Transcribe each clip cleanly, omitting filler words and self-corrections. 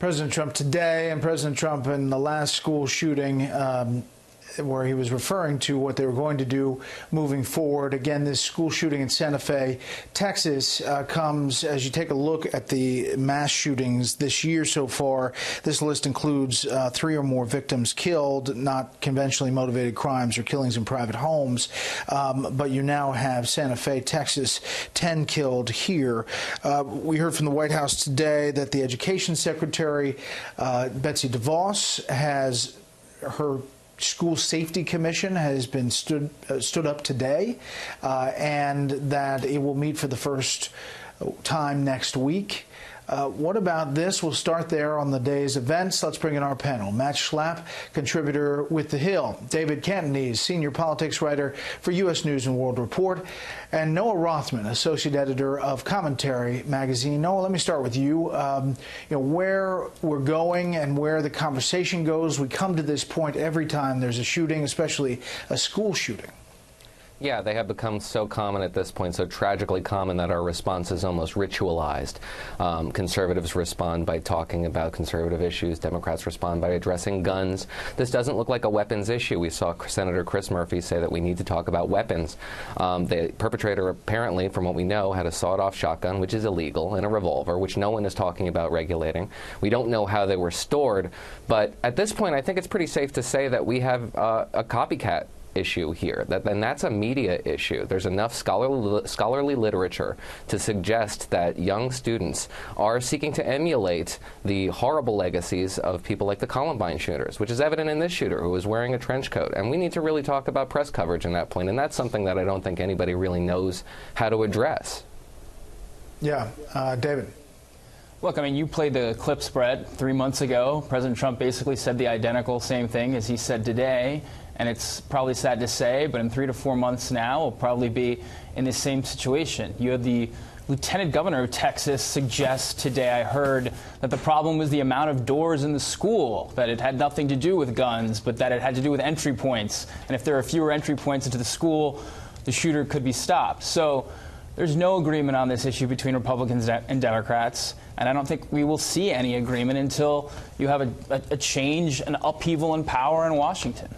President Trump today and President Trump in the last school shooting where he was referring to what they were going to do moving forward. Again, this school shooting in Santa Fe, Texas, comes as you take a look at the mass shootings this year so far. This list includes 3 or more victims killed, not conventionally motivated crimes or killings in private homes. But you now have Santa Fe, Texas, 10 killed here. We heard from the White House today that the Education Secretary, Betsy DeVos, has her School Safety Commission has been stood up today, and that it will meet for the first time next week. What about this? We'll start there on the day's events. Let's bring in our panel. Matt Schlapp, contributor with The Hill. David Cantonese, senior politics writer for U.S. News and World Report. And Noah Rothman, associate editor of Commentary magazine. Noah, let me start with you. Where we're going and where the conversation goes. We come to this point every time there's a shooting, especially a school shooting. Yeah, they have become so common at this point, so tragically common that our response is almost ritualized. Conservatives respond by talking about conservative issues. Democrats respond by addressing guns. This doesn't look like a weapons issue. We saw Senator Chris Murphy say that we need to talk about weapons. The perpetrator apparently, from what we know, had a sawed-off shotgun, which is illegal, and a revolver, which no one is talking about regulating. We don't know how they were stored, but at this point, I think it's pretty safe to say that we have a copycat issue here, and that's a media issue. There's enough scholarly literature to suggest that young students are seeking to emulate the horrible legacies of people like the Columbine shooters, which is evident in this shooter who was wearing a trench coat. And we need to really talk about press coverage in that point, and that's something that I don't think anybody really knows how to address. Yeah. David. Look, I mean, you played the clip spread 3 months ago. President Trump basically said the identical same thing as he said today. And it's probably sad to say, but in 3 to 4 months now, we'll probably be in the same situation. You had the Lieutenant Governor of Texas suggest today, I heard, that the problem was the amount of doors in the school, that it had nothing to do with guns, but that it had to do with entry points. And if there are fewer entry points into the school, the shooter could be stopped. So there's no agreement on this issue between Republicans and Democrats, and I don't think we will see any agreement until you have a change, an upheaval in power in Washington.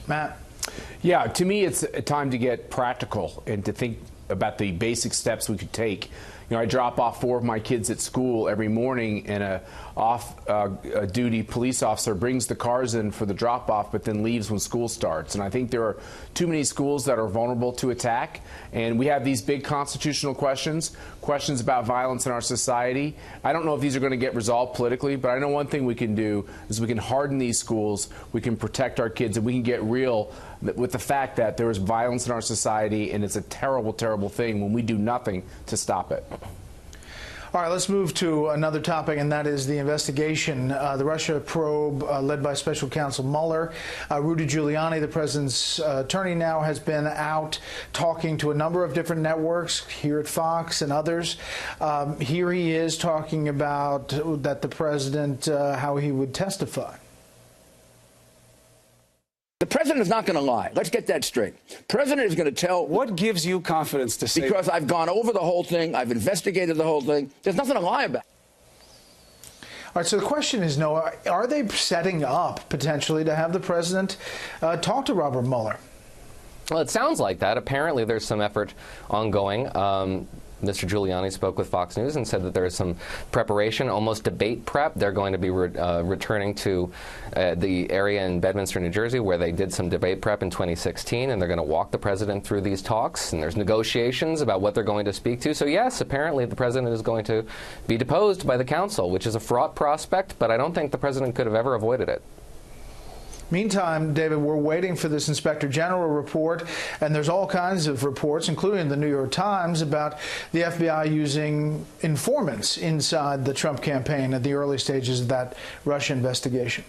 Matt? Yeah, to me, it's a time to get practical and to think about the basic steps we could take. You know, I drop off 4 of my kids at school every morning, and a off-duty police officer brings the cars in for the drop-off, but then leaves when school starts. And I think there are too many schools that are vulnerable to attack, and we have these big constitutional questions about violence in our society. I don't know if these are going to get resolved politically, but I know one thing we can do is we can harden these schools, we can protect our kids, and we can get real with the fact that there is violence in our society, and it's a terrible, terrible thing when we do nothing to stop it. All right, let's move to another topic, and that is the investigation. The Russia probe led by Special Counsel Mueller. Rudy Giuliani, the president's attorney now, has been out talking to a number of different networks here at Fox and others. Here he is talking about that the president, how he would testify. The president is not going to lie. Let's get that straight. The president is going to tell. What gives you confidence to say? Because I've gone over the whole thing. I've investigated the whole thing. There's nothing to lie about. All right, so the question is, Noah, are they setting up potentially to have the president talk to Robert Mueller? Well, it sounds like that. Apparently, there's some effort ongoing. Mr. Giuliani spoke with Fox News and said that there is some preparation, almost debate prep. They're going to be returning to the area in Bedminster, New Jersey, where they did some debate prep in 2016, and they're going to walk the president through these talks, and there's negotiations about what they're going to speak to. So, yes, apparently the president is going to be deposed by the council, which is a fraught prospect, but I don't think the president could have ever avoided it. Meantime, David, we're waiting for this Inspector General report, and there's all kinds of reports, including the New York Times, about the FBI using informants inside the Trump campaign at the early stages of that Russia investigation.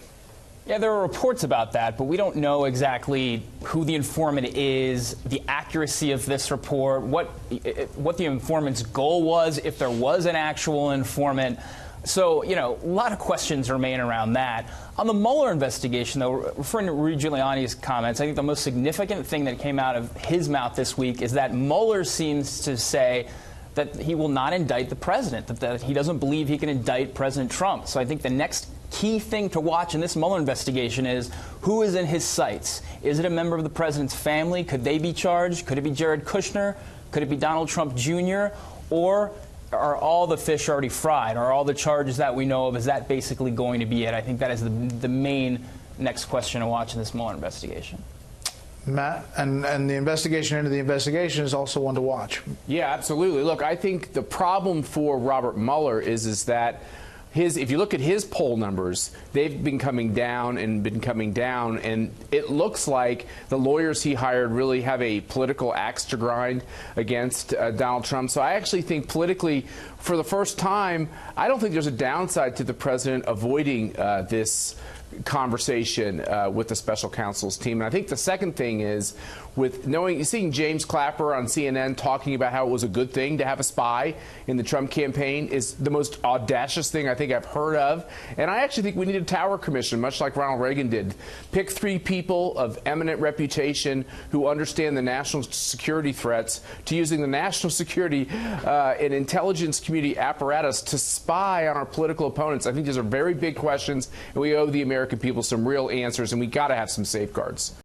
Yeah, there are reports about that, but we don't know exactly who the informant is, the accuracy of this report, what the informant's goal was, if there was an actual informant. So, you know, a lot of questions remain around that. On the Mueller investigation, though, referring to Rudy Giuliani's comments, I think the most significant thing that came out of his mouth this week is that Mueller seems to say that he will not indict the president, that he doesn't believe he can indict President Trump. So I think the next key thing to watch in this Mueller investigation is who is in his sights. Is it a member of the president's family? Could they be charged? Could it be Jared Kushner? Could it be Donald Trump Jr.? Or are all the fish already fried? Are all the charges that we know of, is that basically going to be it? I think that is the main next question to watch in this Mueller investigation. Matt, and the investigation into the investigation is also one to watch. Yeah, absolutely. Look, I think the problem for Robert Mueller is that if you look at his poll numbers, they've been coming down, and it looks like the lawyers he hired really have a political axe to grind against Donald Trump. So I actually think politically, for the first time, I don't think there's a downside to the president avoiding this conversation with the special counsel's team. And I think the second thing is, seeing James Clapper on CNN talking about how it was a good thing to have a spy in the Trump campaign is the most audacious thing I think I've heard of. And I actually think we need a Tower Commission, much like Ronald Reagan did. Pick 3 people of eminent reputation who understand the national security threats to using the national security and intelligence community apparatus to spy on our political opponents. I think these are very big questions, and we owe the American people some real answers, and we got to have some safeguards.